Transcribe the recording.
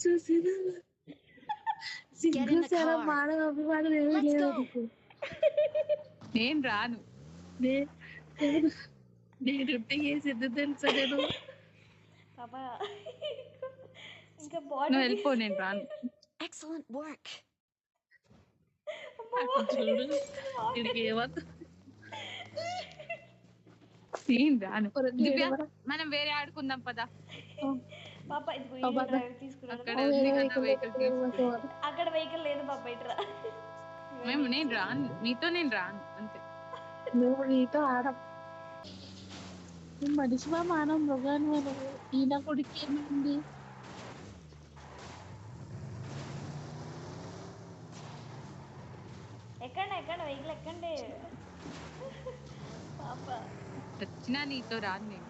చూసినా సిగ్గు చాలా మానవ అభిమానం ఏమీ లేదు నీకు. నేను రాను. నేను చేసి ఎందుకు తెలుసా నేను పాపా ఇంకా నువ్వు బాడీ వెళ్ళిపో, నేను రాను. Excellent work. చూడు వీడికి ఏమవుతుంది. నేను రాను. ఒరే, దివ్య, దేవుడా. మనం వేరే ఆడుకుందాం పదా. పాప ఇదిగో ఈ డ్రైవ్ తీసుకున్నాడు. అక్కడ ఉంది కదా వెహికల్ తీసుకో. అక్కడ వెహికల్ లేదు పాప, ఇట్రా. నేను రాను, నీతో నేను రాను అంతే. నువ్వు నీతో ఆడం మనిషివా మానవ మృగాను నువ్వు. ఈయన కొడుకు ఏమైంది? ఎక్కండి వెహికల్ ఎక్కండి పాప. వచ్చినా నీతో రాను నేను.